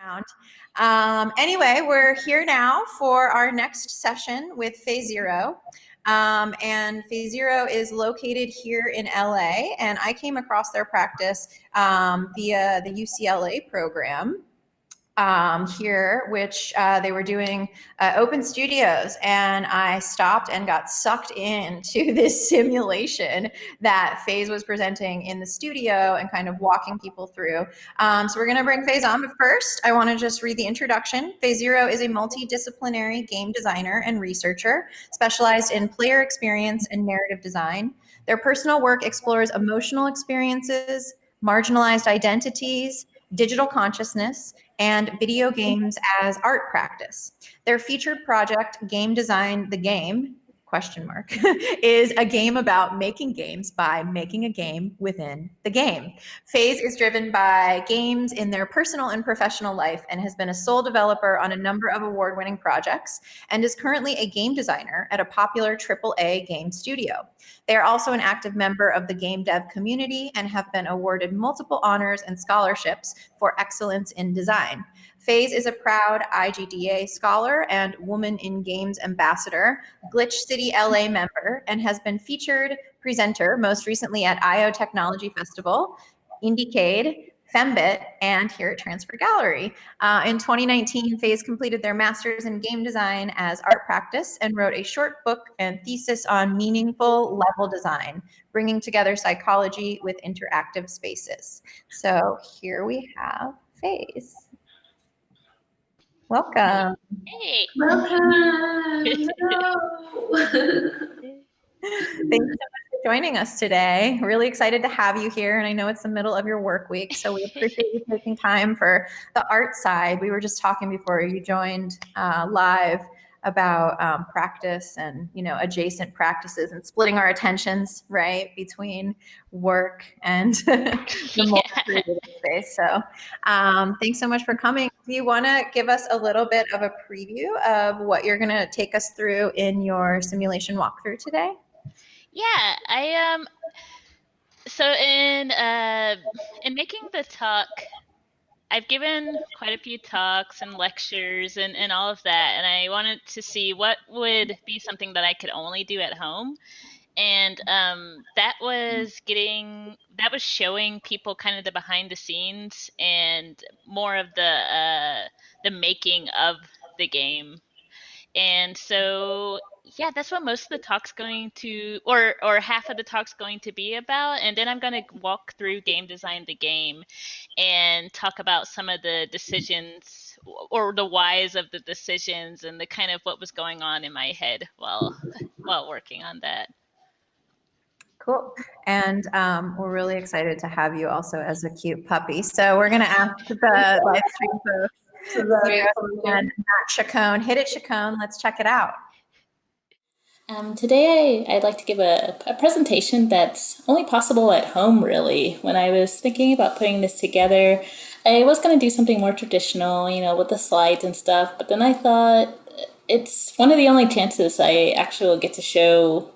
around. Anyway, we're here now for our next session with Phazero. And Phazero is located here in LA, and I came across their practice via the UCLA program here, which they were doing open studios, and I stopped and got sucked into this simulation that Phase was presenting in the studio and kind of walking people through. So we're going to bring Phase on, but first I want to just read the introduction. Phazero is a multidisciplinary game designer and researcher specialized in player experience and narrative design. Their personal work explores emotional experiences, marginalized identities, digital consciousness, and video games as art practice. Their featured project, Game Design the Game, ? is a game about making games by making a game within the game. Phase is driven by games in their personal and professional life and has been a sole developer on a number of award-winning projects and is currently a game designer at a popular AAA game studio. They are also an active member of the game dev community and have been awarded multiple honors and scholarships for excellence in design. Phase is a proud IGDA scholar and Woman in Games ambassador, Glitch City LA member, and has been featured presenter most recently at IO Technology Festival, Indiecade, Fembit, and here at Transfer Gallery. In 2019, Phase completed their master's in game design as art practice and wrote a short book and thesis on meaningful level design, bringing together psychology with interactive spaces. So here we have Phase. Welcome. Hey. Welcome. Thanks so much for joining us today. Really excited to have you here, and I know it's the middle of your work week, so we appreciate you taking time for the art side. We were just talking before you joined live about practice and adjacent practices and splitting our attentions right between work and the more creative space. So thanks so much for coming. Do you want to give us a little bit of a preview of what you're going to take us through in your simulation walkthrough today? Yeah, so in making the talk, I've given quite a few talks and lectures and all of that, and I wanted to see what would be something that I could only do at home. And that was showing people kind of the behind the scenes and more of the making of the game. And so yeah, that's what most of the talk's going to, or half of the talk's going to be about. And then I'm going to walk through Game Design the Game and talk about some of the decisions or the whys of the decisions and the kind of what was going on in my head while working on that. Cool. And we're really excited to have you also as a cute puppy. So we're going to ask the live stream folks, and Matt Chacon. Hit it, Chacon. Let's check it out. Today I'd like to give a presentation that's only possible at home, really. When I was thinking about putting this together, I was going to do something more traditional, with the slides and stuff, but then I thought it's one of the only chances I actually will get to show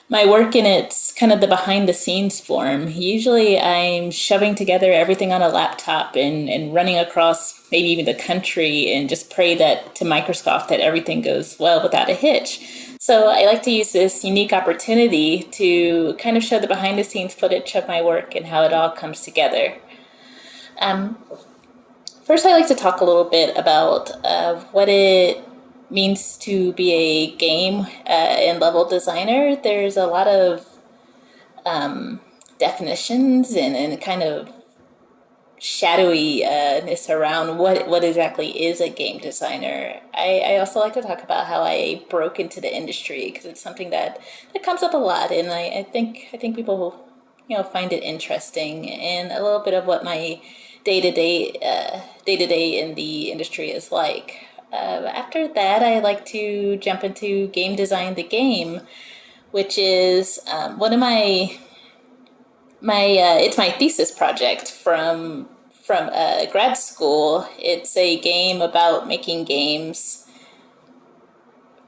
my work in its kind of the behind the scenes form. Usually I'm shoving together everything on a laptop and running across maybe even the country and just pray that to Microsoft that everything goes well without a hitch. So I like to use this unique opportunity to kind of show the behind the scenes footage of my work and how it all comes together. First, I like to talk a little bit about what it means to be a game and level designer. There's a lot of definitions and kind of shadowiness around what exactly is a game designer. I also like to talk about how I broke into the industry because it's something that comes up a lot, and I think people find it interesting, and a little bit of what my day-to-day in the industry is like. After that, I like to jump into Game Design the Game, which is one of my it's my thesis project from grad school. It's a game about making games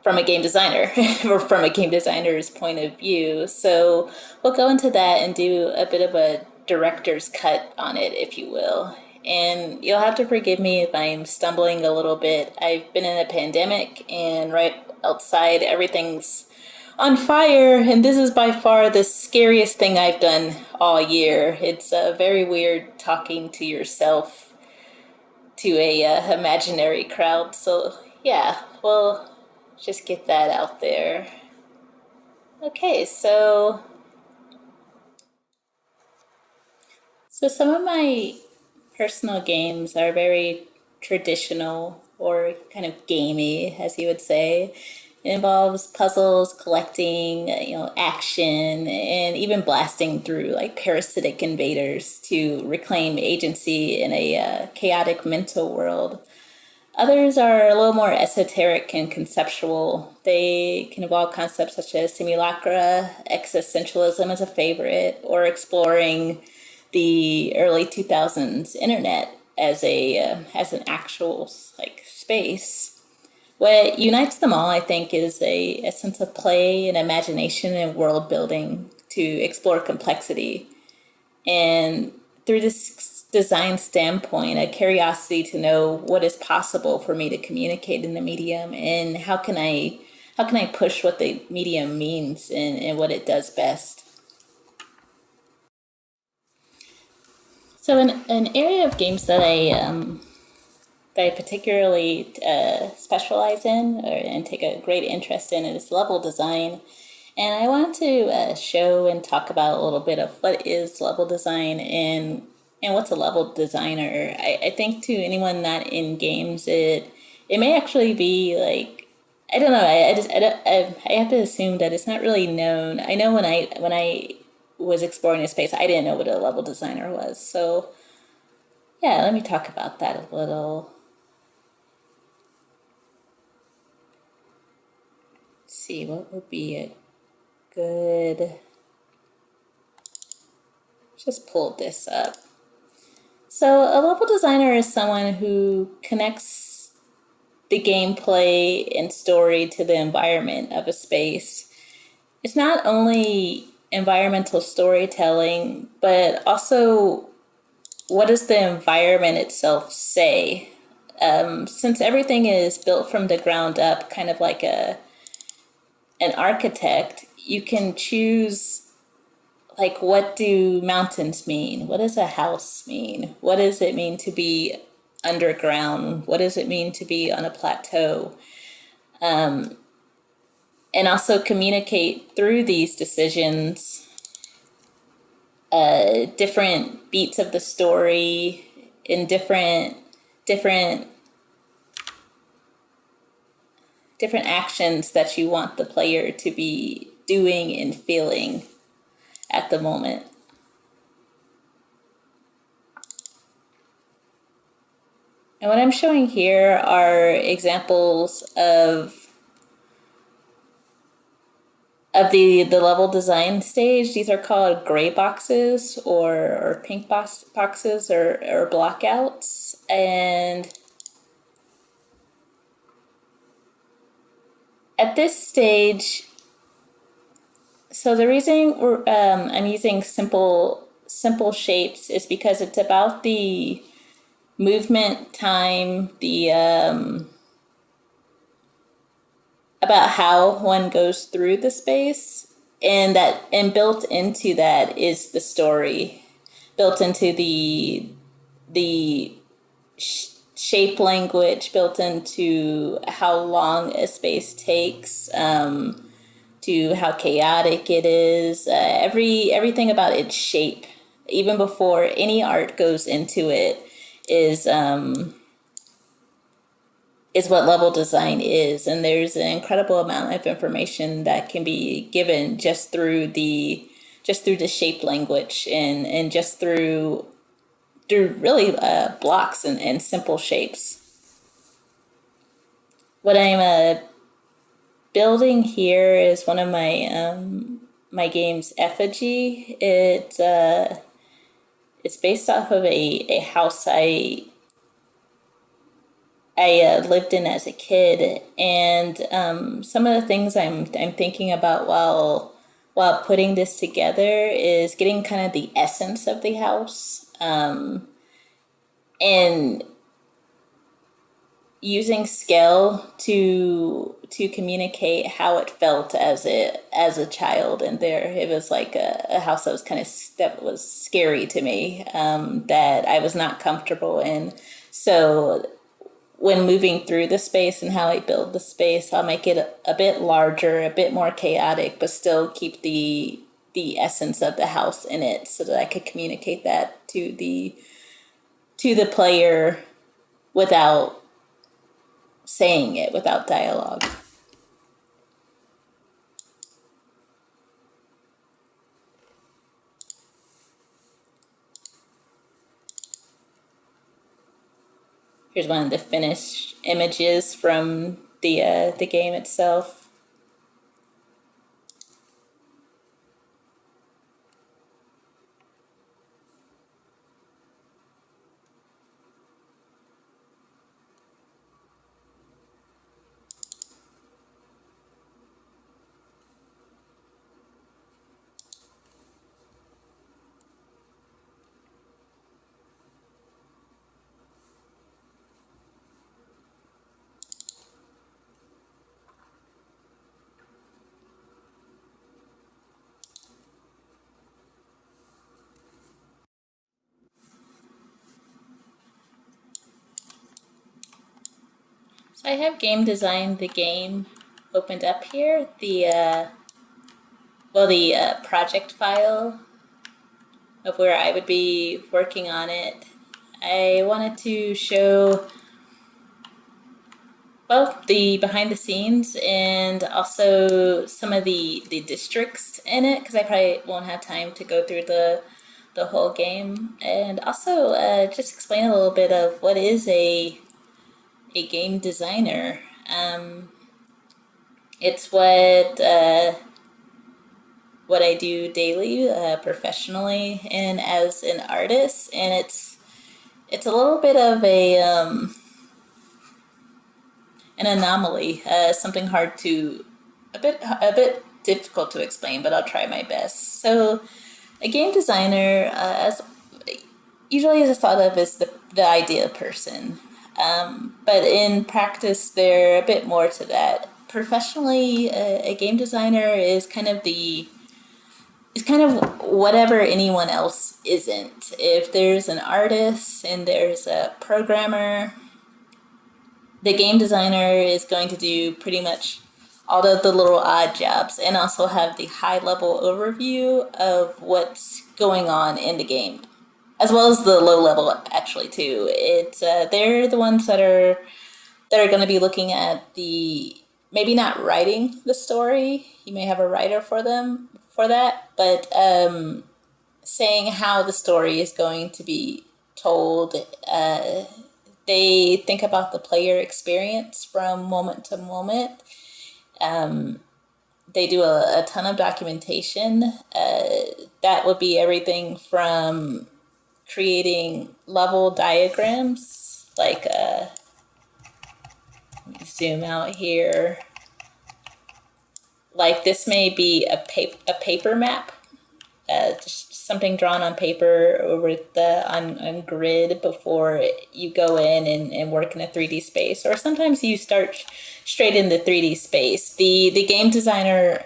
from a game designer or from a game designer's point of view. So we'll go into that and do a bit of a director's cut on it, if you will. and you'll have to forgive me if I'm stumbling a little bit. I've been in a pandemic, and right outside, everything's on fire, and this is by far the scariest thing I've done all year. It's very weird talking to yourself to a imaginary crowd. So yeah, well, just get that out there. Okay, so some of my personal games are very traditional or kind of gamey, as you would say. It involves puzzles, collecting, action, and even blasting through like parasitic invaders to reclaim agency in a chaotic mental world. Others are a little more esoteric and conceptual. They can involve concepts such as simulacra, existentialism is a favorite, or exploring the early 2000s internet as an actual like space. What unites them all, I think, is a sense of play and imagination and world building to explore complexity. And through this design standpoint, a curiosity to know what is possible for me to communicate in the medium, and how can I push what the medium means and what it does best. So an area of games that I particularly specialize in and take a great interest in is level design. And I want to show and talk about a little bit of what is level design and what's a level designer. I think to anyone not in games, it may actually be like, I don't know. I have to assume that it's not really known. I know when I was exploring this space, I didn't know what a level designer was. So yeah, let me talk about that a little. Let's see, what would be a good. Just pulled this up. So a level designer is someone who connects the gameplay and story to the environment of a space. It's not only environmental storytelling, but also what does the environment itself say? Since everything is built from the ground up, kind of like an architect, you can choose like, what do mountains mean? What does a house mean? What does it mean to be underground? What does it mean to be on a plateau? And also communicate through these decisions different beats of the story in different actions that you want the player to be doing and feeling at the moment. And what I'm showing here are examples of the level design stage. These are called gray boxes or pink boxes or blockouts. And at this stage, so the reason I'm using simple shapes is because it's about the movement time, the about how one goes through the space, and built into that is the story, built into the shape language, built into how long a space takes, to how chaotic it is, everything about its shape, even before any art goes into it, is what level design is. And there's an incredible amount of information that can be given just through the shape language and just through really blocks and simple shapes. What I'm building here is one of my games, Effigy. It's based off of a house I lived in as a kid, and some of the things I'm thinking about while putting this together is getting kind of the essence of the house. and using scale to communicate how it felt as a child. And there it was like a house that was that was scary to me, that I was not comfortable in. So when moving through the space and how I build the space, I'll make it a bit larger, a bit more chaotic, but still keep the essence of the house in it, so that I could communicate that to the player without saying it, without dialogue. Here's one of the finished images from the game itself. So I have game designed the game opened up here. The project file of where I would be working on it. I wanted to show both the behind the scenes and also some of the districts in it, because I probably won't have time to go through the whole game, and also just explain a little bit of what is a game designer. It's what I do daily, professionally, and as an artist, and it's a little bit of an anomaly, something a bit difficult to explain, but I'll try my best. So, a game designer, as usually is thought of as the idea person, but in practice, there are a bit more to that. Professionally, a game designer is kind of whatever anyone else isn't. If there's an artist and there's a programmer, the game designer is going to do pretty much all of the little odd jobs and also have the high level overview of what's going on in the game, as well as the low level actually too. It's they're the ones that are going to be looking at maybe not writing the story. You may have a writer for them for that, but saying how the story is going to be told. They think about the player experience from moment to moment. They do a ton of documentation. That would be everything from creating level diagrams, like let me zoom out here. Like this may be a paper map, just something drawn on paper over on grid before you go in and work in a 3D space, or sometimes you start straight in the 3D space. The game designer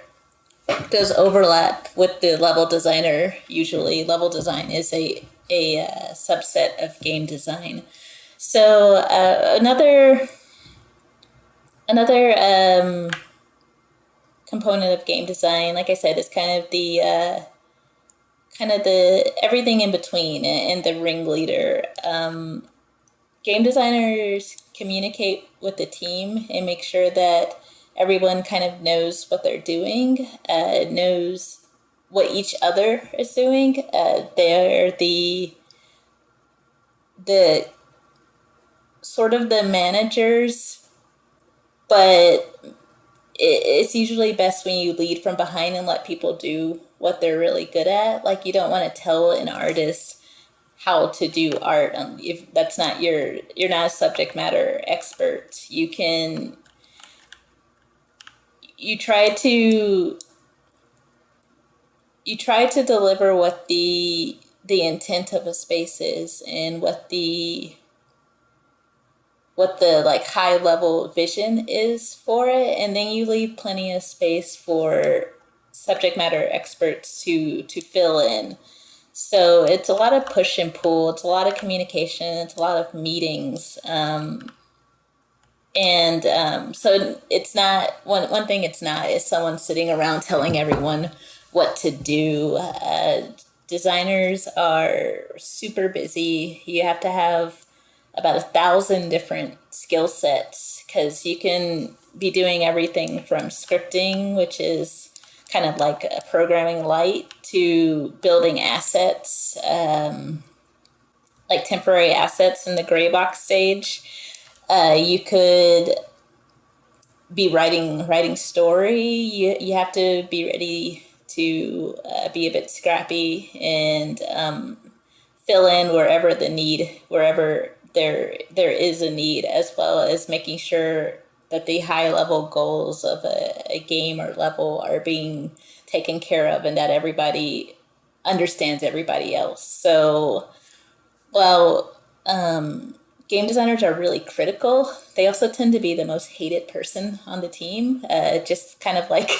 does overlap with the level designer. Usually, level design is a subset of game design. So another component of game design, like I said, is kind of the everything in between and the ringleader. Game designers communicate with the team and make sure that everyone kind of knows what they're doing, knows what each other is doing. They're the sort of the managers, but it's usually best when you lead from behind and let people do what they're really good at. Like, you don't want to tell an artist how to do art if that's not you're not a subject matter expert. You try to deliver what the intent of a space is and what the what the like high level vision is for it, and then you leave plenty of space for subject matter experts to fill in. So it's a lot of push and pull. It's a lot of communication. It's a lot of meetings. So it's not one thing. It's not is someone sitting around telling everyone what to do. Designers are super busy. You have to have about 1,000 different skill sets because you can be doing everything from scripting, which is kind of like a programming light, to building assets, like temporary assets in the gray box stage. You could be writing story. You have to be ready to be a bit scrappy and fill in wherever there is a need, as well as making sure that the high level goals of a game or level are being taken care of, and that everybody understands everybody else. So, well, game designers are really critical. They also tend to be the most hated person on the team. Just kind of like,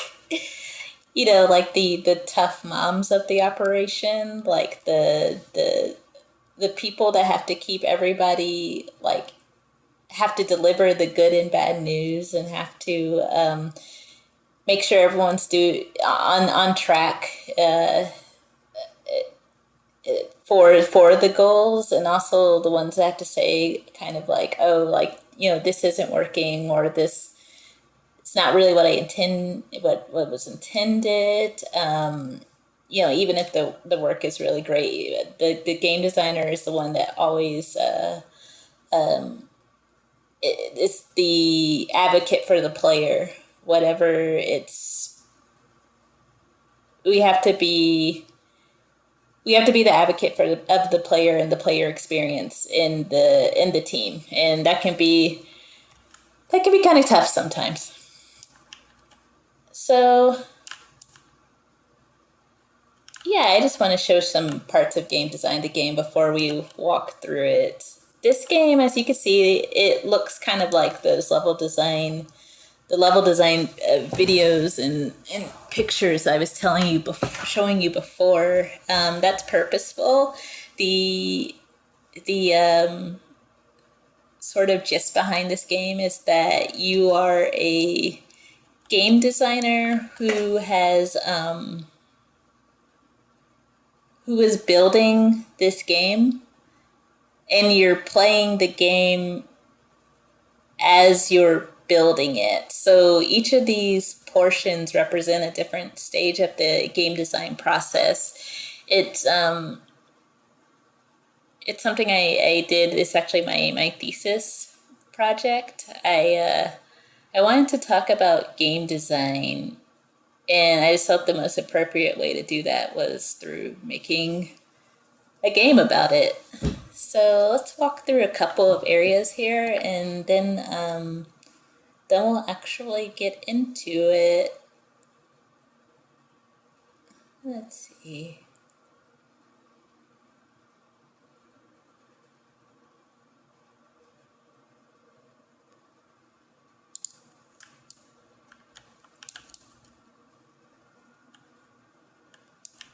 like the tough moms of the operation, like the people that have to keep everybody like have to deliver the good and bad news, and have to make sure everyone's on track for the goals, and also the ones that have to say kind of like, oh, like, this isn't working, or this, it's not really what was intended. Even if the work is really great, the game designer is the one that always is the advocate for the player. Whatever it's, we have to be the advocate of the player and the player experience in the team, and that can be kind of tough sometimes. So yeah, I just want to show some parts of game design, the game, before we walk through it. This game, as you can see, it looks kind of like those the level design videos and pictures I was showing you before. That's purposeful. The sort of gist behind this game is that you are a game designer who is building this game, and you're playing the game as you're building it. So each of these portions represent a different stage of the game design process. It's something I did. It's actually my thesis project. I wanted to talk about game design, and I just thought the most appropriate way to do that was through making a game about it. So let's walk through a couple of areas here, and then we'll actually get into it. Let's see.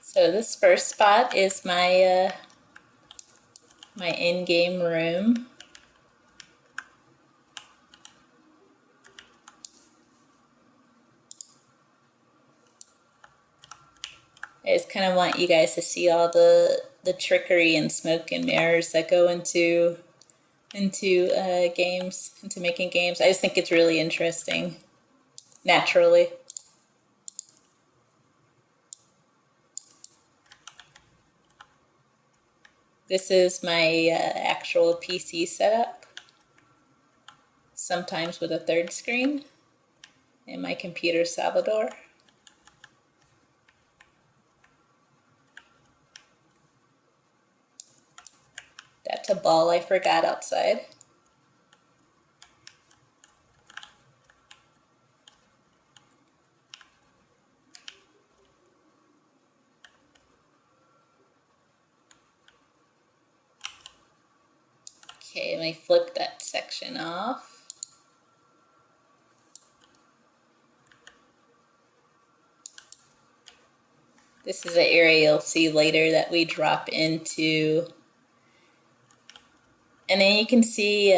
So this first spot is my my in-game room. I just kind of want you guys to see all the trickery and smoke and mirrors that go into games, into making games. I just think it's really interesting, naturally. This is my actual PC setup, sometimes with a third screen, and my computer Salvador. That's a ball I forgot outside. Okay, let me flip that section off. This is an area you'll see later that we drop into. And then you can see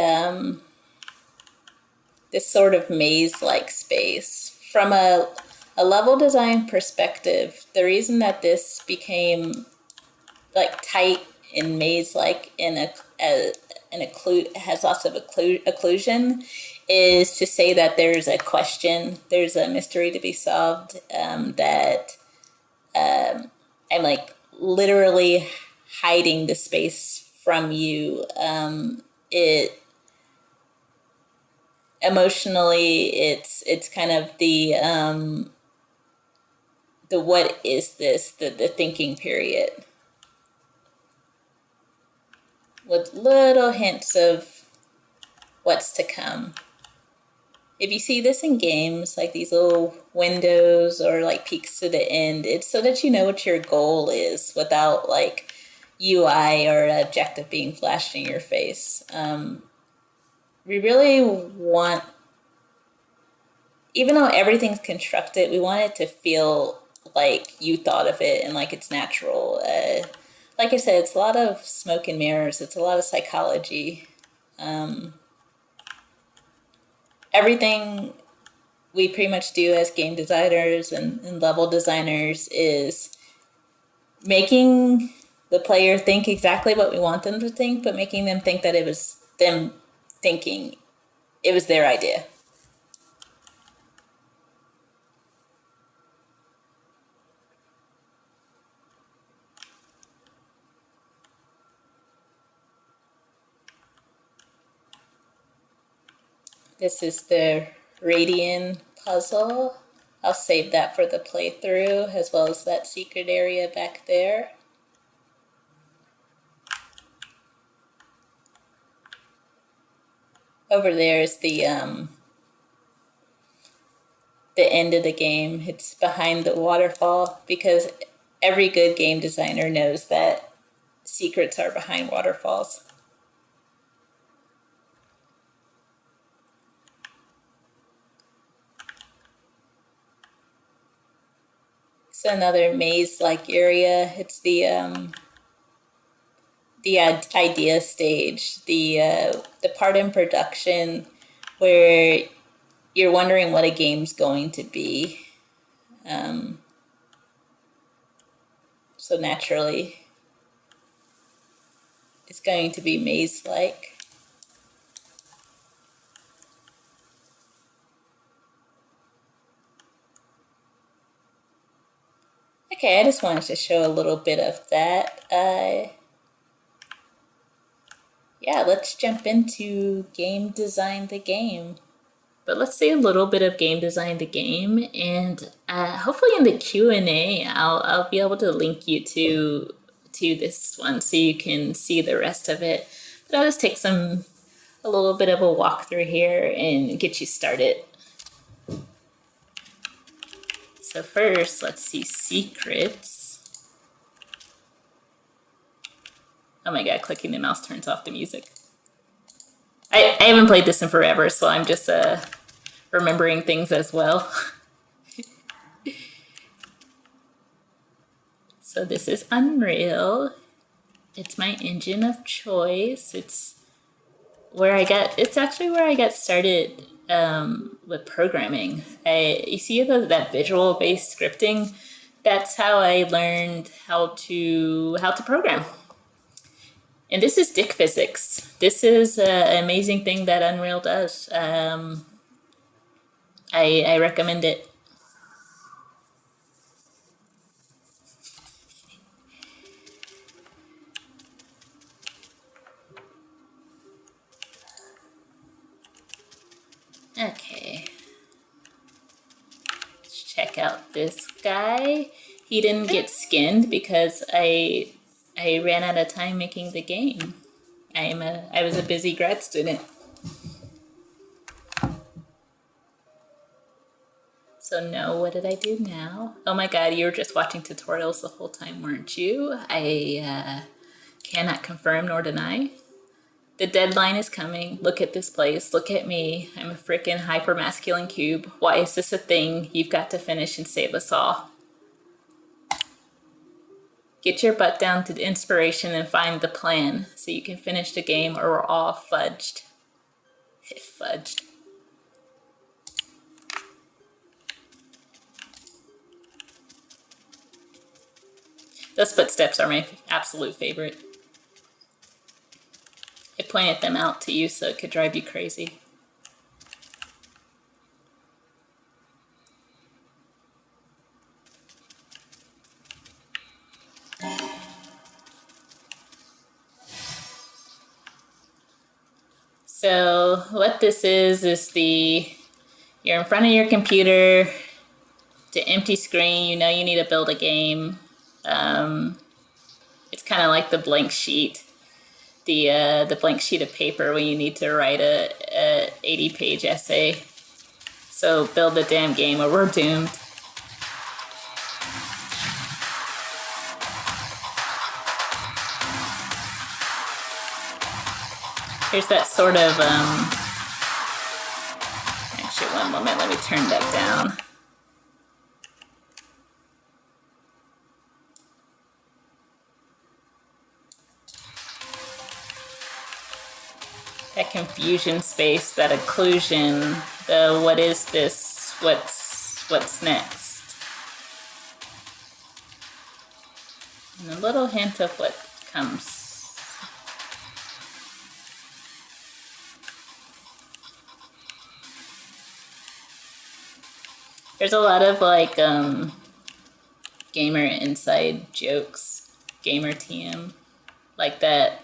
this sort of maze-like space. From a level design perspective, the reason that this became like tight and maze-like has lots of occlusion is to say that there's a question, there's a mystery to be solved, that I'm like literally hiding the space from you. It emotionally, it's kind of the what is this, the thinking period, with little hints of what's to come. If you see this in games, like these little windows or like peeks to the end, it's so that you know what your goal is without like UI or objective being flashed in your face. We really want, even though everything's constructed, we want it to feel like you thought of it and like it's natural. Like I said, it's a lot of smoke and mirrors. It's a lot of psychology. Everything we pretty much do as game designers and level designers is making the player think exactly what we want them to think, but making them think that it was them thinking it was their idea. This is the Radian puzzle. I'll save that for the playthrough, as well as that secret area back there. Over there is the end of the game. It's behind the waterfall, because every good game designer knows that secrets are behind waterfalls. It's another maze-like area. It's the idea stage, the part in production where you're wondering what a game's going to be. So naturally, it's going to be maze-like. Okay, I just wanted to show a little bit of that. Yeah, let's jump into game design the game. But let's say a little bit of game design the game, and hopefully in the Q&A, I'll be able to link you to this one so you can see the rest of it. But I'll just take a little bit of a walkthrough here and get you started. So first, let's see secrets. Oh my god, clicking the mouse turns off the music. I haven't played this in forever, so I'm just remembering things as well. So this is Unreal. It's my engine of choice. It's actually where I got started with programming. You see that visual-based scripting? That's how I learned how to program. And this is dick physics. This is an amazing thing that Unreal does. I recommend it. Okay. Let's check out this guy. He didn't get skinned because I ran out of time making the game. I was a busy grad student. So no, what did I do now? Oh my god, you were just watching tutorials the whole time, weren't you? I cannot confirm nor deny. The deadline is coming. Look at this place. Look at me. I'm a freaking hyper-masculine cube. Why is this a thing? You've got to finish and save us all. Get your butt down to the inspiration and find the plan so you can finish the game or we're all fudged. Fudged. Those footsteps are my absolute favorite. I pointed them out to you so it could drive you crazy. So what this is you're in front of your computer, it's an empty screen, you know you need to build a game. It's kind of like the blank sheet, the blank sheet of paper when you need to write a 80-page essay. So build the damn game or we're doomed. Here's that sort of, actually one moment, let me turn that down. That confusion space, that occlusion, the what is this, what's next. And a little hint of what comes. There's a lot of like gamer inside jokes, gamer TM, like that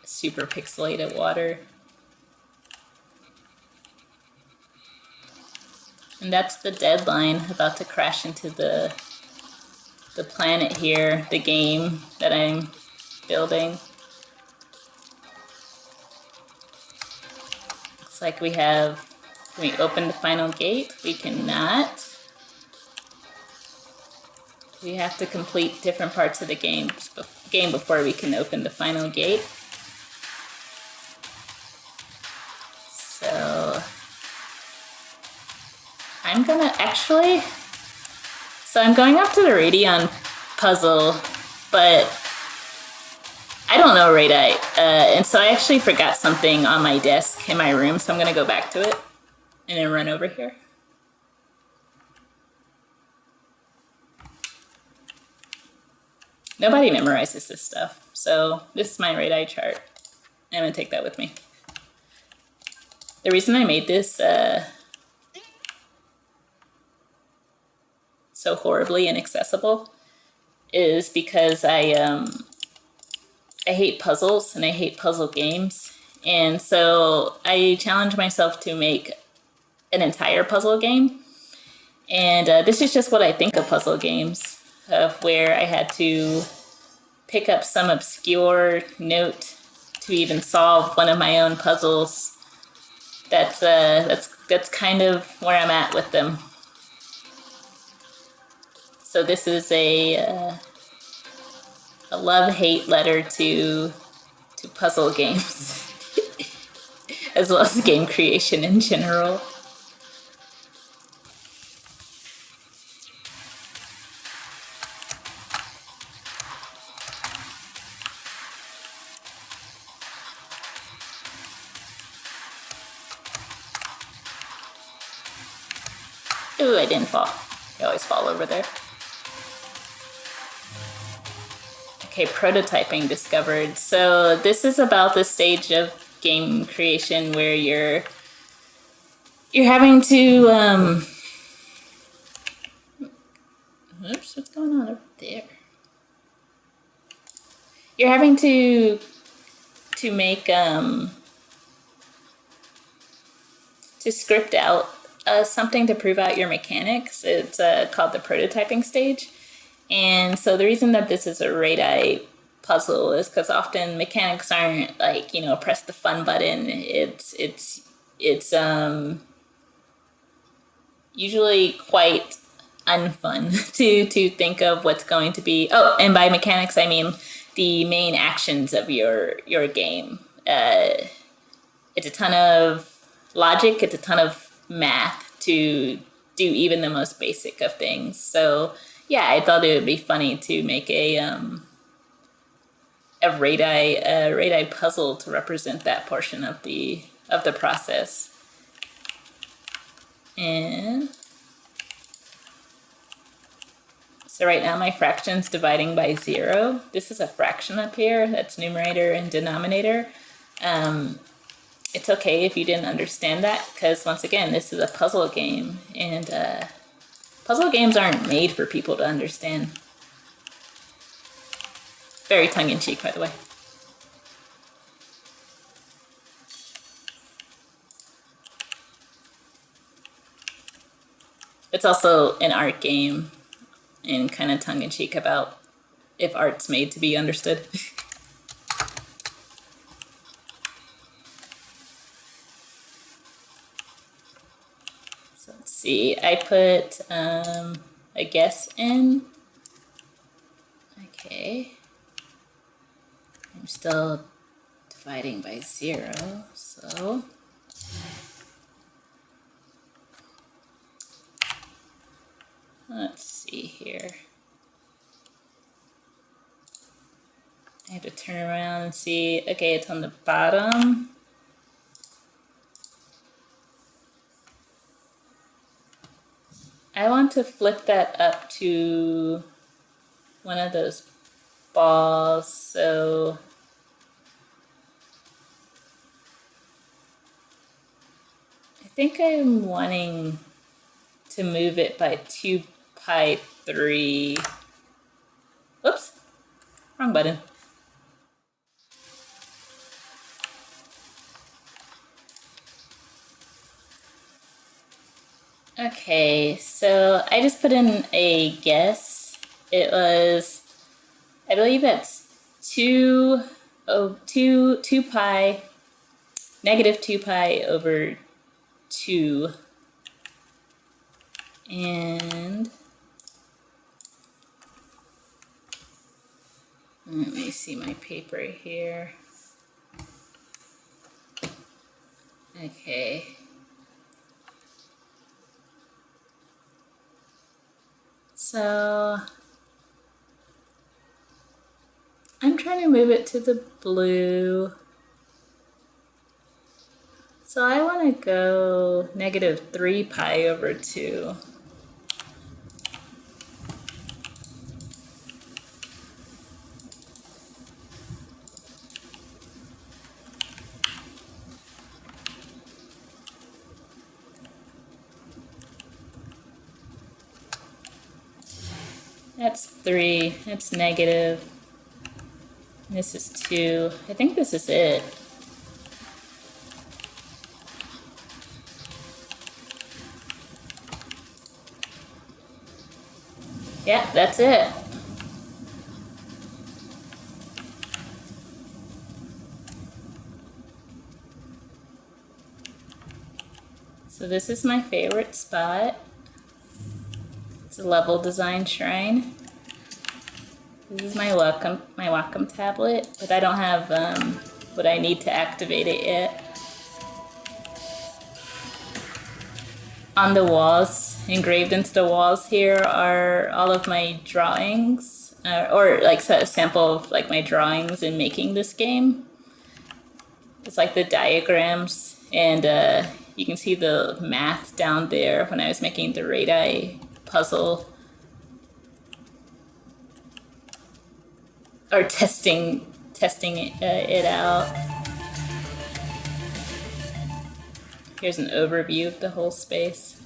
super pixelated water. And that's the deadline, about to crash into the planet here, the game that I'm building. Looks like we have, can we open the final gate? We cannot. We have to complete different parts of the game before we can open the final gate. So I'm gonna actually, I'm going up to the Radeon puzzle, but I don't know radite, and so I actually forgot something on my desk in my room, so I'm gonna go back to it and then run over here. Nobody memorizes this stuff, so this is my radite chart. I'm gonna take that with me. The reason I made this so horribly inaccessible is because I hate puzzles and I hate puzzle games, and so I challenged myself to make an entire puzzle game. And this is just what I think of puzzle games, of where I had to pick up some obscure note to even solve one of my own puzzles. That's kind of where I'm at with them. So this is a love-hate letter to puzzle games, as well as game creation in general. Ooh, I didn't fall. I always fall over there. Okay, prototyping discovered. So this is about the stage of game creation where you're having to oops, what's going on over there? You're having to make to script out something to prove out your mechanics. It's called the prototyping stage. And so the reason that this is a radite puzzle is because often mechanics aren't like, you know, press the fun button. It's usually quite unfun to think of what's going to be. Oh, and by mechanics I mean the main actions of your game. it's a ton of logic, it's a ton of math to do even the most basic of things. So yeah, I thought it would be funny to make a radii puzzle to represent that portion of the process. And so right now my fraction's dividing by 0. This is a fraction up here, that's numerator and denominator. It's okay if you didn't understand that, because once again, this is a puzzle game, and puzzle games aren't made for people to understand. Very tongue-in-cheek, by the way. It's also an art game, and kind of tongue-in-cheek about if art's made to be understood. So let's see, I put a guess in. Okay. I'm still dividing by 0, so let's see here. I have to turn around and see. Okay, it's on the bottom. I want to flip that up to one of those balls, so I think I'm wanting to move it by 2 pi 3. Oops, wrong button. Okay, so I just put in a guess. It was, I believe that's 2 pi, negative 2 pi over 2. And let me see my paper here. Okay. So I'm trying to move it to the blue. So I want to go negative 3 pi over 2. That's 3, that's negative. This is 2. I think this is it. Yeah, that's it. So this is my favorite spot. It's a level design shrine. This is my Wacom tablet, but I don't have what I need to activate it yet. On the walls, engraved into the walls here, are all of my drawings, or like a sample of like my drawings in making this game. It's like the diagrams, and you can see the math down there when I was making the radii puzzle. Or testing it out. Here's an overview of the whole space.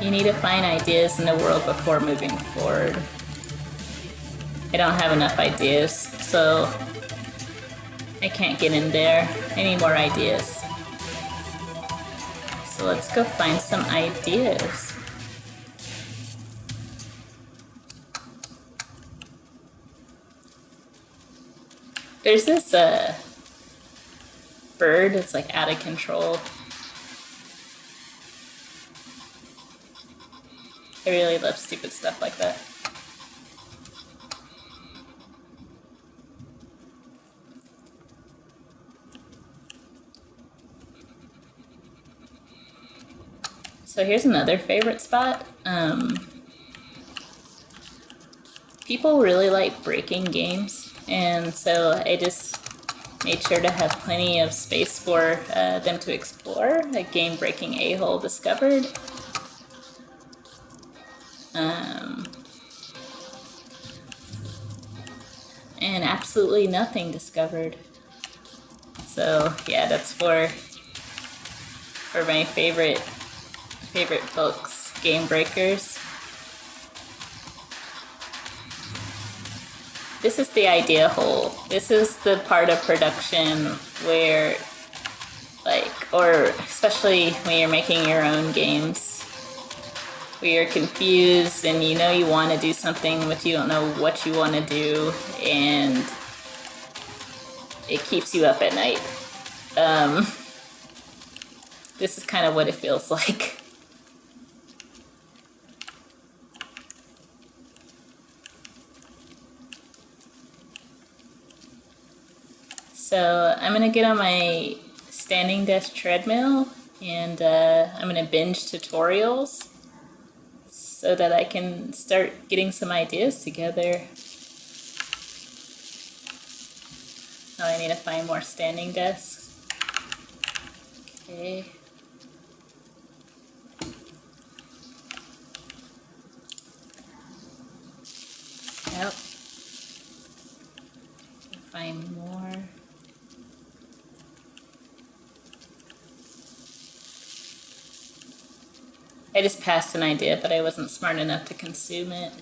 You need to find ideas in the world before moving forward. I don't have enough ideas, so I can't get in there. I need more ideas. So let's go find some ideas. There's this bird that's like out of control. I really love stupid stuff like that. So here's another favorite spot. People really like breaking games, and so I just made sure to have plenty of space for them to explore. A game-breaking a-hole discovered. And absolutely nothing discovered. So yeah, that's for my favorite folks, game breakers. This is the idea hole. This is the part of production where, or especially when you're making your own games, where you're confused and you know you want to do something but you don't know what you want to do, and it keeps you up at night. This is kind of what it feels like. So I'm gonna get on my standing desk treadmill, and I'm gonna binge tutorials so that I can start getting some ideas together. Oh, I need to find more standing desks. Okay. Yep. Find more. I just passed an idea, but I wasn't smart enough to consume it.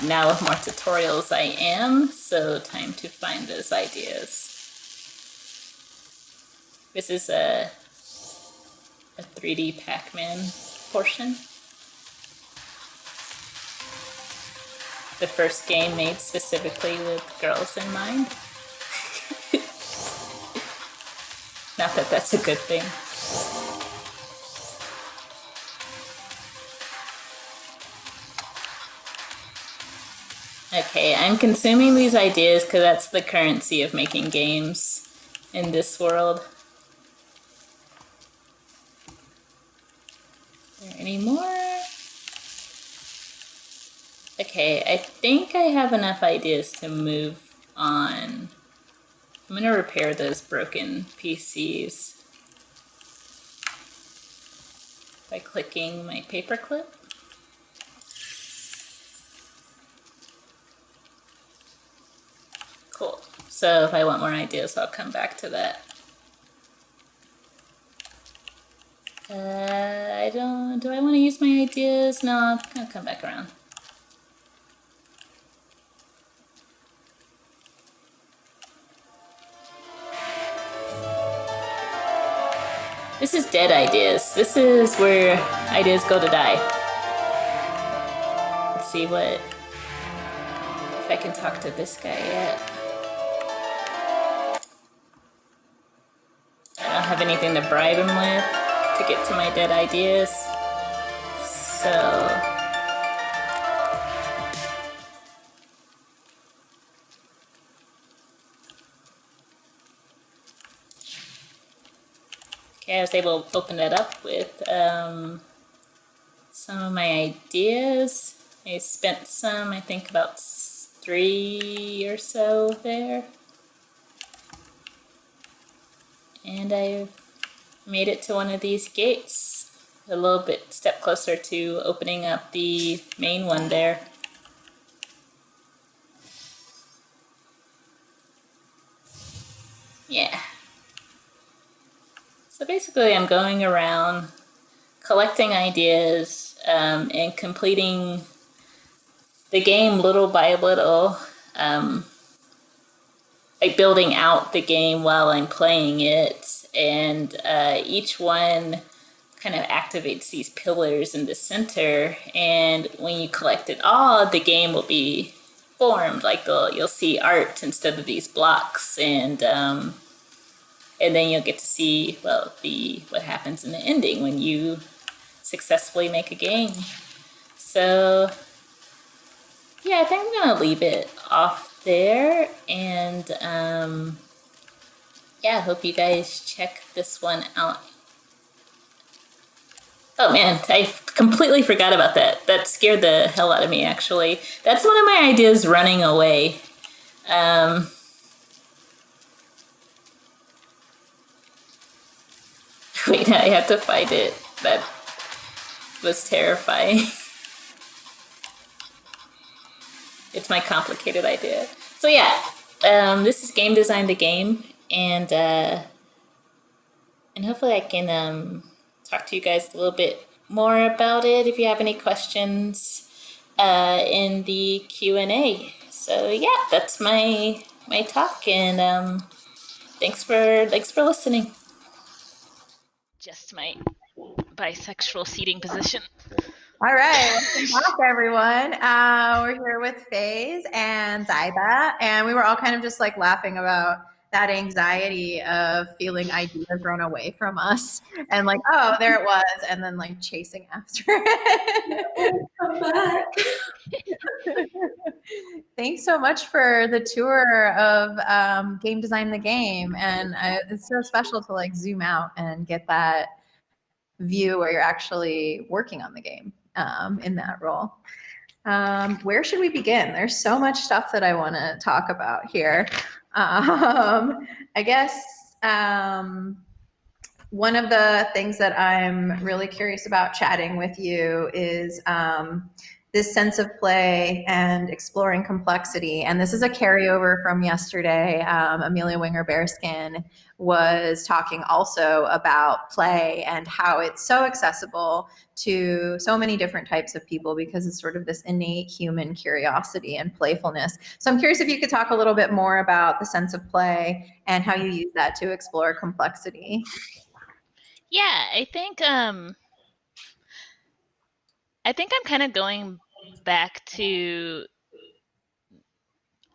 Now with more tutorials I am, so time to find those ideas. This is a 3D Pac-Man portion. The first game made specifically with girls in mind. Not that that's a good thing. Okay, I'm consuming these ideas because that's the currency of making games in this world. Are there any more? Okay, I think I have enough ideas to move on. I'm gonna repair those broken PCs by clicking my paperclip. Cool. So if I want more ideas, I'll come back to that. Do I want to use my ideas? No, I'll come back around. This is dead ideas. This is where ideas go to die. Let's see if I can talk to this guy yet. I don't have anything to bribe him with to get to my dead ideas. So okay, I was able to open it up with some of my ideas. I spent some, I think about 3 or so there. And I've made it to one of these gates, a little bit step closer to opening up the main one there. Yeah. So basically I'm going around collecting ideas and completing the game little by little, like building out the game while I'm playing it, and each one kind of activates these pillars in the center, and when you collect it all, the game will be formed. Like you'll see art instead of these blocks, and and then you'll get to see, well, what happens in the ending when you successfully make a game. So yeah, I think I'm gonna leave it off there, and yeah, I hope you guys check this one out. Oh man, I completely forgot about that. That scared the hell out of me, actually. That's one of my ideas, running away. Wait, I have to find it. That was terrifying. It's my complicated idea. So yeah, this is Game Design the Game, and hopefully I can talk to you guys a little bit more about it if you have any questions in the Q&A. So yeah, that's my talk, and thanks for listening. Just my bisexual seating position. All right, welcome back, everyone. We're here with Phase and Zyba, and we were all kind of just like laughing about that anxiety of feeling ideas run away from us, and like, oh, there it was, and then like chasing after it. Come back. Thanks so much for the tour of Game Design the Game, and it's so special to like zoom out and get that view where you're actually working on the game in that role. Where should we begin? There's so much stuff that I want to talk about here. I guess one of the things that I'm really curious about chatting with you is this sense of play and exploring complexity. And this is a carryover from yesterday. Amelia Winger-Bearskin was talking also about play and how it's so accessible to so many different types of people because it's sort of this innate human curiosity and playfulness. So I'm curious if you could talk a little bit more about the sense of play and how you use that to explore complexity. Yeah, I think I'm kind of going back to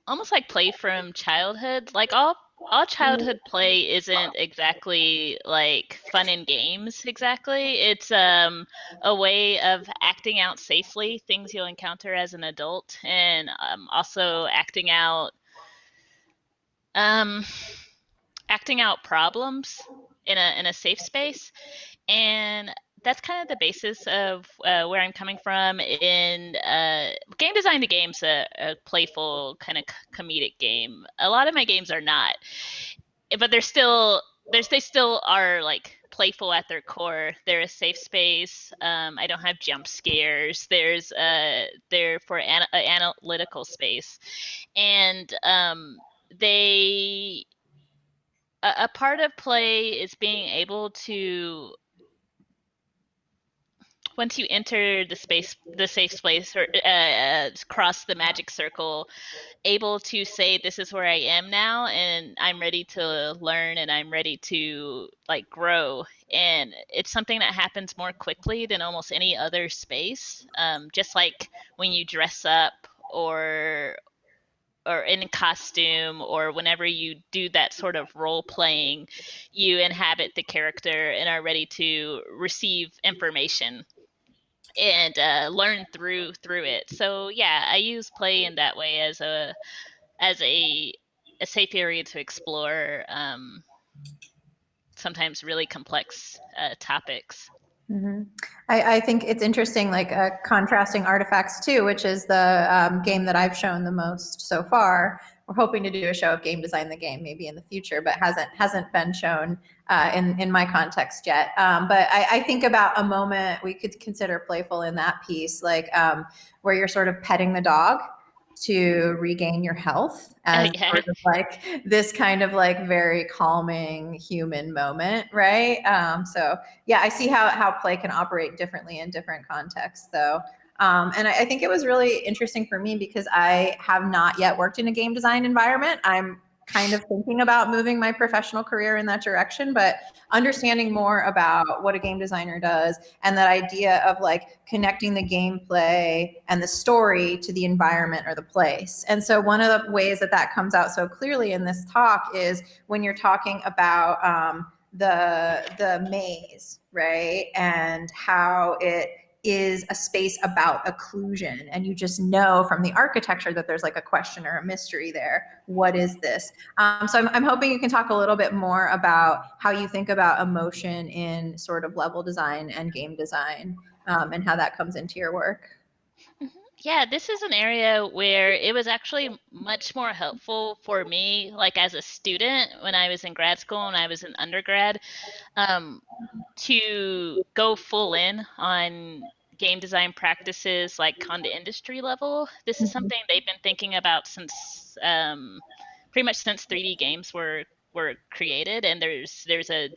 almost like play from childhood. Like all childhood play isn't exactly like fun and games exactly. It's a way of acting out safely things you'll encounter as an adult, and also acting out problems in a safe space. And that's kind of the basis of where I'm coming from in Game Design the Game's a playful kind of comedic game. A lot of my games are not, but they still are like playful at their core. They're a safe space. I don't have jump scares. They're for analytical space, and they a part of play is being able to, once you enter the safe space, or cross the magic circle, able to say, this is where I am now, and I'm ready to learn, and I'm ready to like grow. And it's something that happens more quickly than almost any other space. Just like when you dress up, or in costume, or whenever you do that sort of role playing, you inhabit the character and are ready to receive information and learn through it. So yeah, I use play in that way as a safe area to explore sometimes really complex topics. Mm-hmm. I think it's interesting, like contrasting artifacts too, which is the game that I've shown the most so far. We're hoping to do a show of Game Design the Game maybe in the future, but hasn't been shown in my context yet. But I think about a moment we could consider playful in that piece, like where you're sort of petting the dog to regain your health as sort of like this kind of like very calming human moment, right? So yeah, I see how play can operate differently in different contexts though. And I think it was really interesting for me because I have not yet worked in a game design environment. I'm kind of thinking about moving my professional career in that direction, but understanding more about what a game designer does and that idea of like connecting the gameplay and the story to the environment or the place. And so one of the ways that that comes out so clearly in this talk is when you're talking about the maze, right? And how it is a space about occlusion, and you just know from the architecture that there's like a question or a mystery there. What is this? So I'm hoping you can talk a little bit more about how you think about emotion in sort of level design and game design, and how that comes into your work. Yeah, this is an area where it was actually much more helpful for me, like as a student when I was in grad school and I was in undergrad, um, to go full in on game design practices like on the industry level. This is something they've been thinking about since pretty much since 3D games were created, and there's a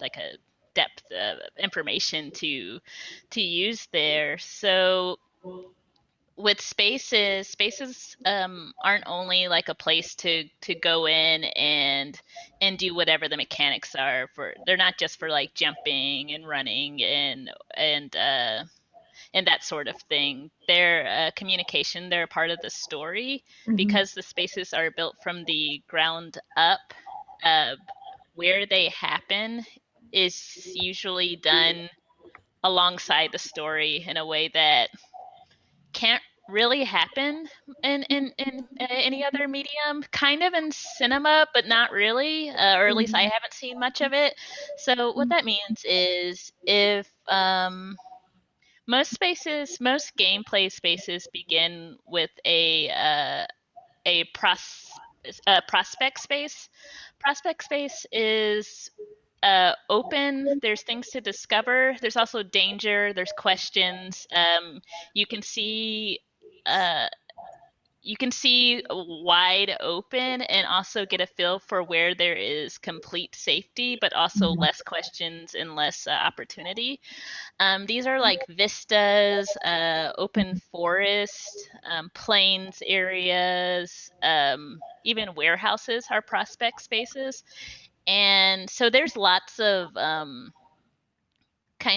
like a depth of information to use there. So with spaces aren't only like a place to go in and do whatever the mechanics are for. They're not just for like jumping and running and that sort of thing. They're communication. They're a part of the story because the spaces are built from the ground up. uh, where they happen is usually done alongside the story in a way that can't really happen in any other medium. Kind of in cinema, but not really, or at least I haven't seen much of it. So what that means is if most gameplay spaces begin with a prospect space. Prospect space is open. There's things to discover. There's also danger. There's questions. You can see uh, you can see wide open and also get a feel for where there is complete safety, but also less questions and less opportunity. These are like vistas, open forest, plains areas, even warehouses are prospect spaces. And so there's lots of kind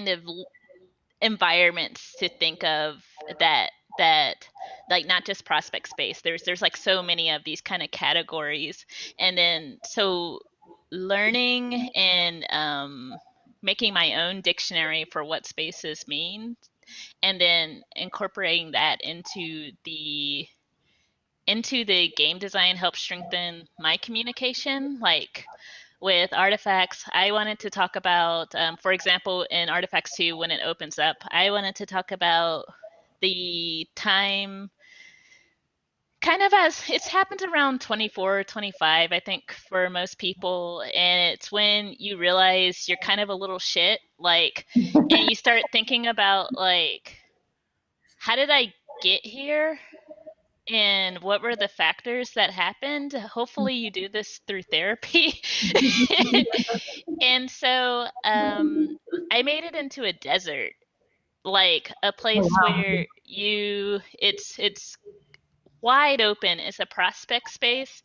of environments to think of that like not just prospect space. There's like so many of these kind of categories, and then so learning and making my own dictionary for what spaces mean, and then incorporating that into the game design helps strengthen my communication. Like with artifacts, I wanted to talk about, for example, in Artifacts 2, when it opens up, I wanted to talk about the time kind of as it happens around 24, 25, I think, for most people. And it's when you realize you're kind of a little shit, like, and you start thinking about, like, how did I get here? And what were the factors that happened? Hopefully, you do this through therapy. And so I made it into a desert, like a Oh, place wow. where it's wide open. It's a prospect space,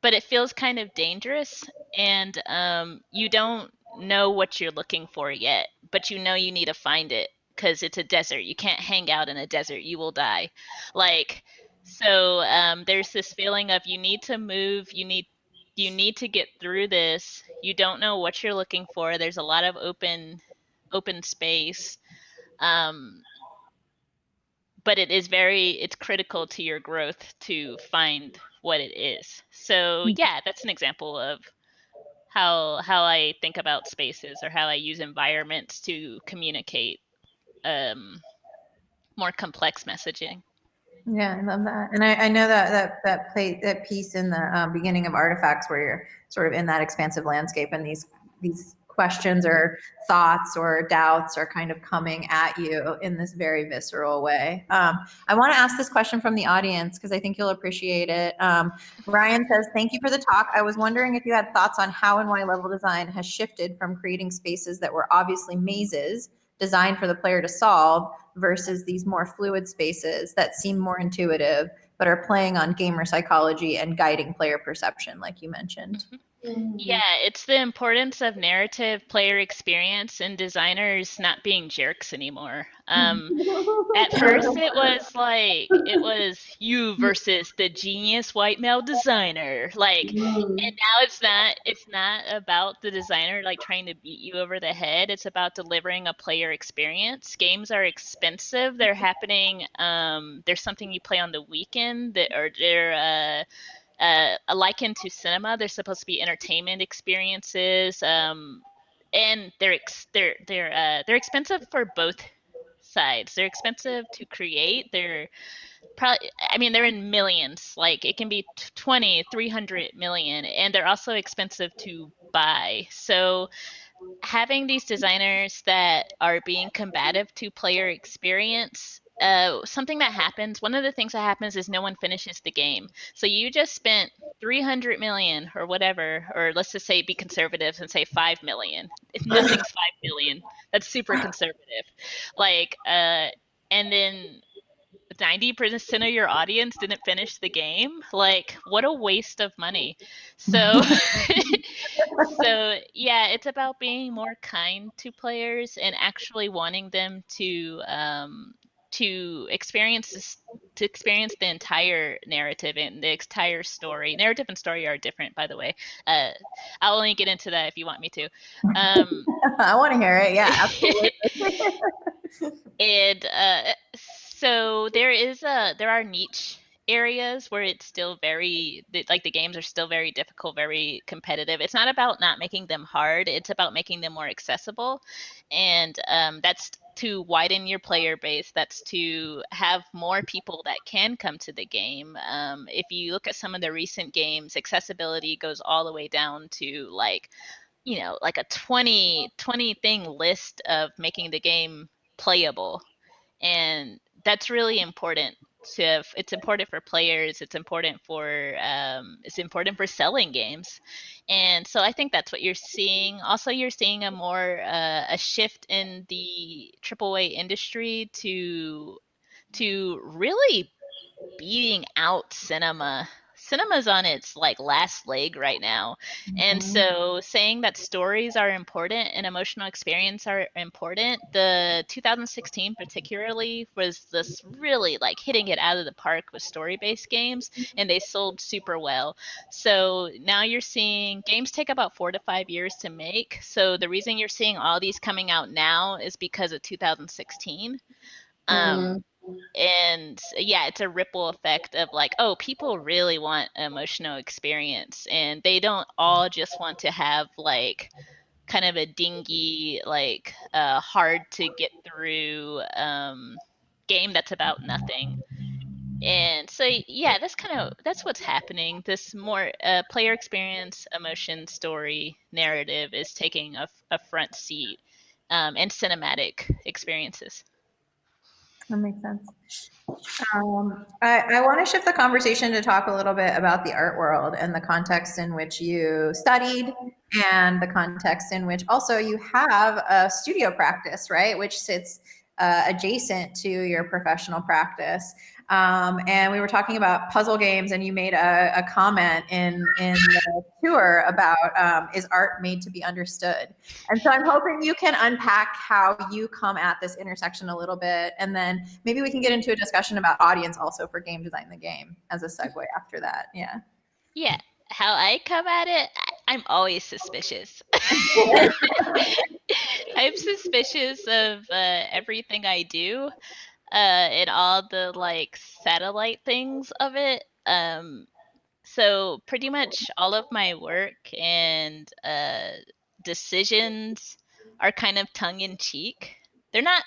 but it feels kind of dangerous, and you don't know what you're looking for yet, but you know you need to find it because it's a desert. You can't hang out in a desert, you will die. Like, so there's this feeling of you need to move, you need to get through this. You don't know what you're looking for. There's a lot of open space. Um, but it's critical to your growth to find what it is. So yeah, that's an example of how I think about spaces or how I use environments to communicate um, more complex messaging. Yeah, I love that. And I know that piece in the beginning of Artifacts where you're sort of in that expansive landscape and these questions or thoughts or doubts are kind of coming at you in this very visceral way. I want to ask this question from the audience because I think you'll appreciate it. Ryan says, thank you for the talk. I was wondering if you had thoughts on how and why level design has shifted from creating spaces that were obviously mazes designed for the player to solve versus these more fluid spaces that seem more intuitive but are playing on gamer psychology and guiding player perception, like you mentioned. Yeah, it's the importance of narrative player experience and designers not being jerks anymore. At first it was you versus the genius white male designer. And now it's not about the designer like trying to beat you over the head. It's about delivering a player experience. Games are expensive. They're happening there's something you play on the weekend that or they're likened to cinema. They're supposed to be entertainment experiences, and they're expensive for both sides. They're expensive to create. They're probably, I mean, they're in millions. Like it can be 20, 300 million, and they're also expensive to buy. So having these designers that are being combative to player experience, something that happens, one of the things that happens is no one finishes the game. So you just spent 300 million or whatever, or let's just say be conservative and say 5 million. Nothing's 5 million. That's super conservative. And then 90% of your audience didn't finish the game. Like, what a waste of money. So So yeah, it's about being more kind to players and actually wanting them to experience to experience the entire narrative and the entire story. Narrative and story are different, by the way. Uh, I'll only get into that if you want me to. I want to hear it. Yeah, absolutely. And so there are niche areas where it's still like the games are still very difficult, very competitive. It's not about not making them hard, it's about making them more accessible. And that's to widen your player base, that's to have more people that can come to the game. If you look at some of the recent games, accessibility goes all the way down to like a 20 thing list of making the game playable. And that's really important. It's important for players, it's important for selling games. And so I think that's what you're seeing. Also, you're seeing a shift in the AAA industry to really beating out cinema. Cinema's on its like last leg right now. And so saying that stories are important and emotional experience are important, the 2016 particularly was this really like hitting it out of the park with story-based games, and they sold super well. So now you're seeing games take about 4 to 5 years to make. So the reason you're seeing all these coming out now is because of 2016. And yeah, it's a ripple effect of like, oh, people really want emotional experience, and they don't all just want to have like kind of a dingy, like hard to get through game that's about nothing. And so yeah, that's what's happening. This more player experience, emotion, story, narrative is taking a front seat, and cinematic experiences. That makes sense. I want to shift the conversation to talk a little bit about the art world and the context in which you studied and the context in which also you have a studio practice, right? Which sits adjacent to your professional practice. And we were talking about puzzle games, and you made a comment in the tour about is art made to be understood? And so I'm hoping you can unpack how you come at this intersection a little bit, and then maybe we can get into a discussion about audience also for game design the game as a segue after that. Yeah. Yeah, how I come at it, I'm always suspicious. I'm suspicious of everything I do, and all the like satellite things of it. So pretty much all of my work and decisions are kind of tongue in cheek. They're not.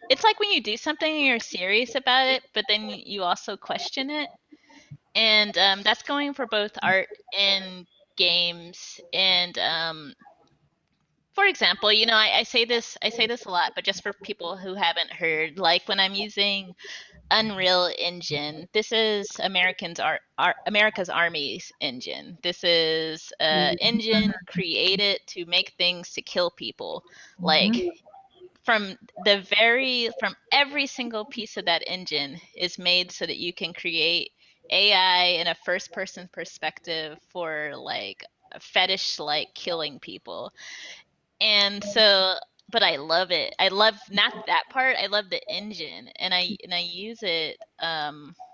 It's like when you do something and you're serious about it, but then you also question it. And that's going for both art and games. And for example, I say this a lot, but just for people who haven't heard, like when I'm using Unreal Engine, this is America's Army's engine. This is an engine created to make things to kill people. Like from every single piece of that engine is made so that you can create AI in a first person perspective for like a fetish like killing people. And so, but I love it. I love not that part. I love the engine, and I use it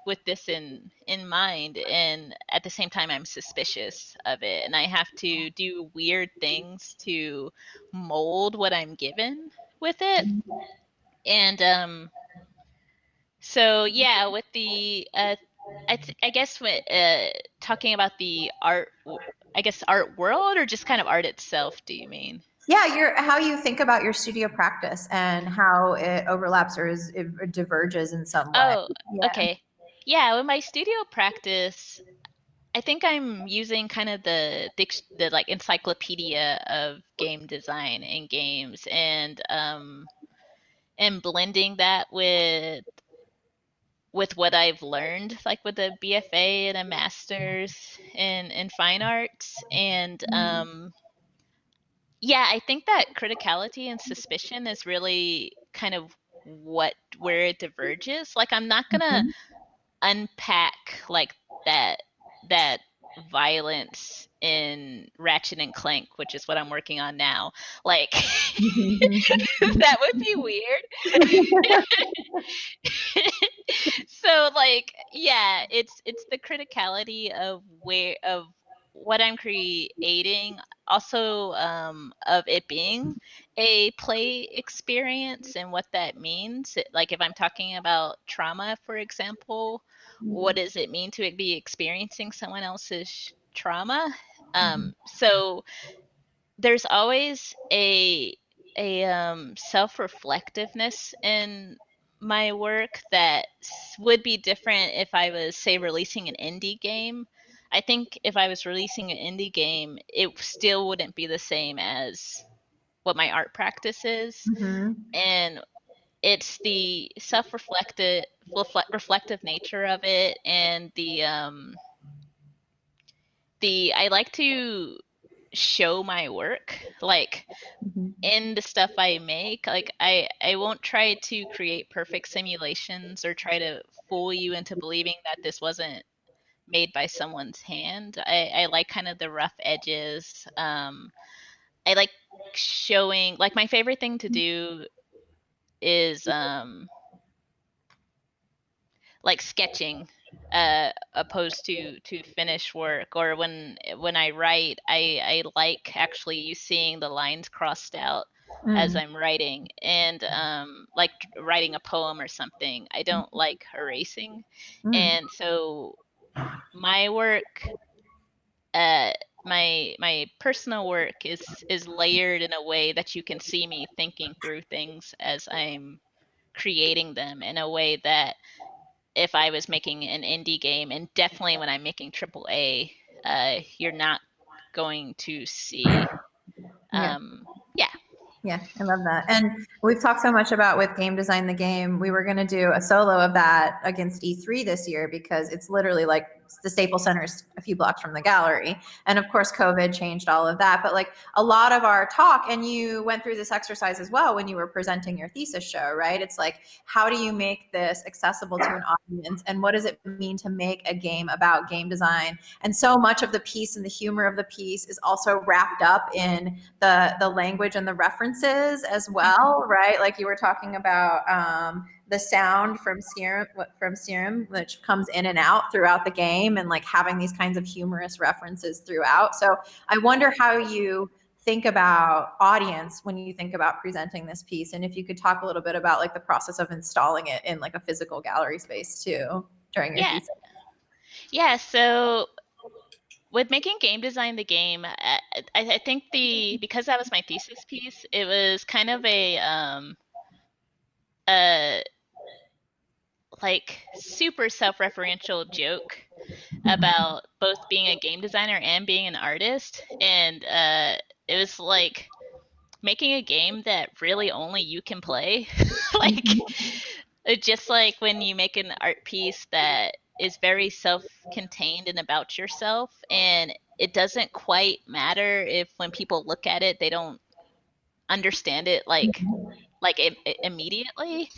with this in mind. And at the same time, I'm suspicious of it, and I have to do weird things to mold what I'm given with it. And so yeah, with the I guess with talking about the art, I guess art world or just kind of art itself. Do you mean? Yeah, how you think about your studio practice and how it overlaps or it diverges in some way. Oh, Yeah. okay. Yeah, with my studio practice, I think I'm using kind of the like encyclopedia of game design and games and blending that with what I've learned, like with a BFA and a master's in fine arts. And yeah, I think that criticality and suspicion is really kind of where it diverges. Like I'm not gonna Mhm. unpack like that violence in Ratchet and Clank, which is what I'm working on now. Like that would be weird. So like yeah, it's the criticality of where of what I'm creating, also of it being a play experience and what that means. Like if I'm talking about trauma, for example, what does it mean to be experiencing someone else's trauma? So there's always a self-reflectiveness in my work that would be different if I was, say, releasing an indie game. I think if I was releasing an indie game, it still wouldn't be the same as what my art practice is. Mhm. And it's the reflective nature of it, and the I like to show my work, like Mhm. in the stuff I make. Like I won't try to create perfect simulations or try to fool you into believing that this wasn't made by someone's hand. I like kind of the rough edges. I like showing, like my favorite thing to do is like sketching opposed to finish work. Or when I write, I like actually you seeing the lines crossed out as Mm. I'm writing. And like writing a poem or something, I don't like erasing. Mm. And so my work, uh my personal work is layered in a way that you can see me thinking through things as I'm creating them, in a way that if I was making an indie game, and definitely when I'm making AAA, you're not going to see. Yeah. Yeah, Yeah, I love that. And we've talked so much about with game design the game. We were going to do a solo of that against E3 this year because it's literally like the Staples Center is a few blocks from the gallery. And of course, COVID changed all of that. But like a lot of our talk, and you went through this exercise as well when you were presenting your thesis show, right? It's like, how do you make this accessible to an audience? And what does it mean to make a game about game design? And so much of the piece and the humor of the piece is also wrapped up in the language and the references as well, right? Like you were talking about the sound from Serum, which comes in and out throughout the game, and like having these kinds of humorous references throughout. So I wonder how you think about audience when you think about presenting this piece, and if you could talk a little bit about like the process of installing it in like a physical gallery space too during your yeah, thesis. yeah. So with making game design the game, I think the because that was my thesis piece, it was kind of a like super self-referential joke about both being a game designer and being an artist. And it was like making a game that really only you can play. Like just like when you make an art piece that is very self-contained and about yourself, and it doesn't quite matter if when people look at it they don't understand it immediately.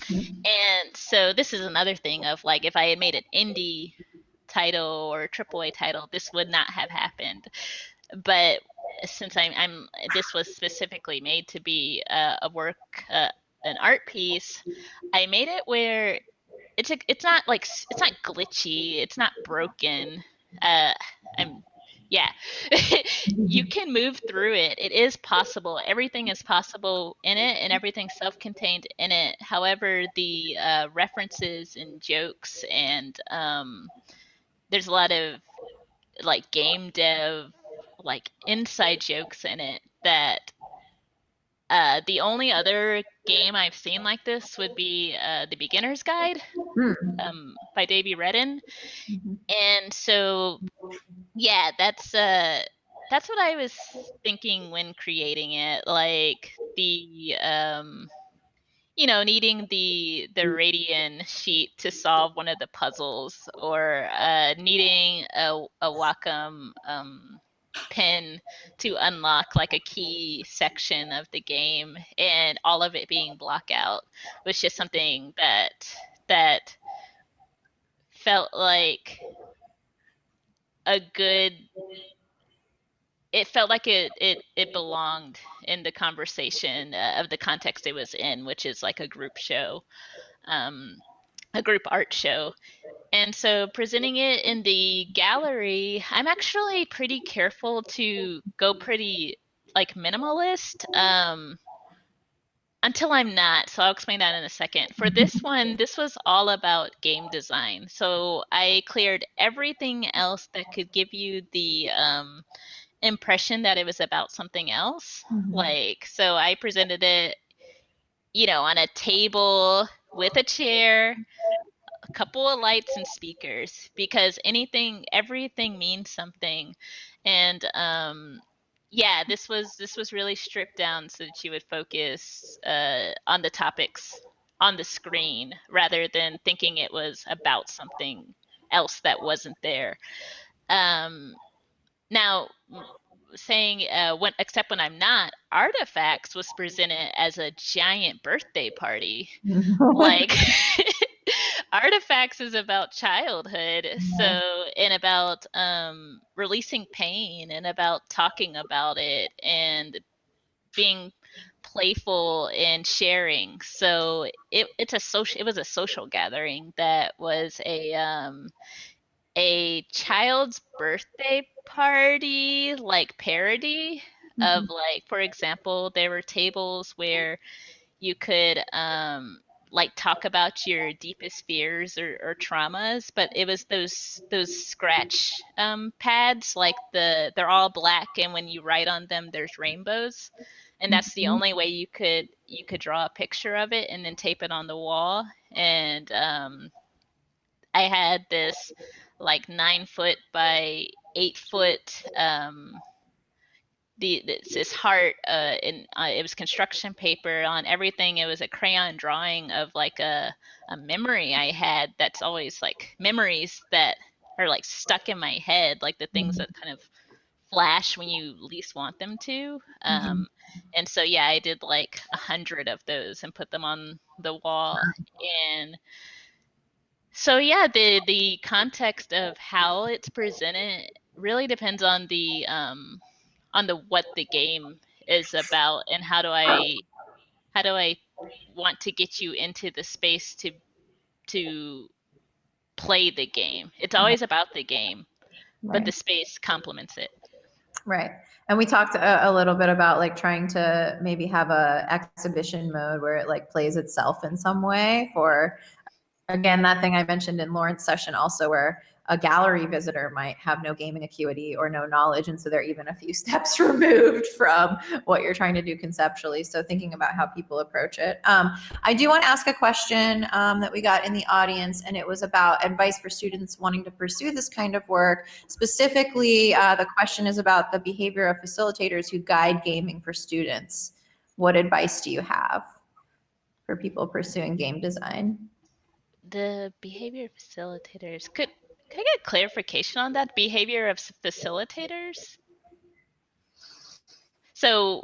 And so this is another thing of like if I had made an indie title or a AAA title, this would not have happened. But since I'm this was specifically made to be a work, an art piece, I made it where it's not like it's not glitchy, it's not broken. Uh, I'm yeah, you can move through it. It is possible. Everything is possible in it, and everything's self-contained in it. However, the references and jokes and there's a lot of like game dev like inside jokes in it that the only other game I've seen like this would be The Beginner's Guide by Davey Redden. And so yeah, that's what I was thinking when creating it. Like the needing the Radian sheet to solve one of the puzzles, or needing a Wacom pin to unlock like a key section of the game, and all of it being block out was just something that felt like a good it felt like it belonged in the conversation of the context it was in, which is like a group show, a group art show. And so presenting it in the gallery, I'm actually pretty careful to go pretty like minimalist, until I'm not. So I'll explain that in a second. For this one, this was all about game design. So I cleared everything else that could give you the impression that it was about something else. Like, so I presented it, on a table with a chair, a couple of lights and speakers, because everything means something. And yeah, this was really stripped down so that you would focus on the topics on the screen rather than thinking it was about something else that wasn't there. Now, saying except when I'm not, Artifacts was presented as a giant birthday party. Like Artifacts is about childhood, so, and about releasing pain, and about talking about it, and being playful and sharing. So it was a social gathering that was a child's birthday party like parody of, like, for example, there were tables where you could like talk about your deepest fears or traumas, but it was those scratch pads, like they're all black, and when you write on them there's rainbows, and that's the only way you could draw a picture of it and then tape it on the wall. And I had this like 9 foot by 8 foot this heart, and it was construction paper on everything. It was a crayon drawing of like a memory I had, that's always like memories that are like stuck in my head, like the things that kind of flash when you least want them to. And so yeah, I did like 100 of those and put them on the wall. And so yeah, the context of how it's presented really depends on the what the game is about, and how do I want to get you into the space to play the game. It's always about the game, but the space complements it. Right. And we talked a little bit about like trying to maybe have a exhibition mode where it like plays itself in some way, for, again, that thing I mentioned in Lauren's session also, where a gallery visitor might have no gaming acuity or no knowledge, and so they're even a few steps removed from what you're trying to do conceptually. So thinking about how people approach it. I do want to ask a question that we got in the audience, and it was about advice for students wanting to pursue this kind of work. Specifically, the question is about the behavior of facilitators who guide gaming for students. What advice do you have for people pursuing game design? The behavior of facilitators. Could I get clarification on that? Behavior of facilitators? So,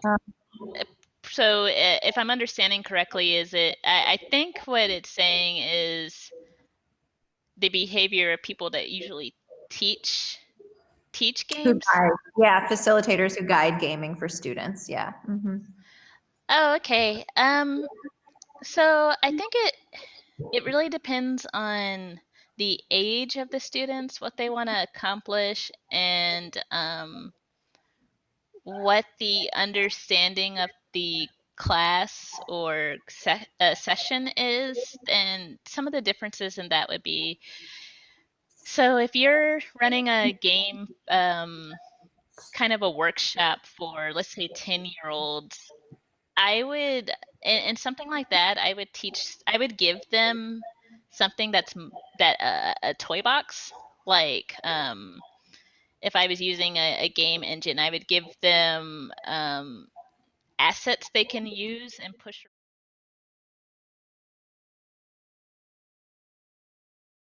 if I'm understanding correctly, I think what it's saying is the behavior of people that usually teach Who games. guide, yeah, facilitators who guide gaming for students. Yeah. Oh, okay. So I think it really depends on the age of the students, what they want to accomplish, and what the understanding of the class or session is. And some of the differences in that would be, so if you're running a game, kind of a workshop for, let's say, 10-year-olds, I would, and something like that, I would give them something a toy box. Like, if I was using a game engine, I would give them assets they can use and push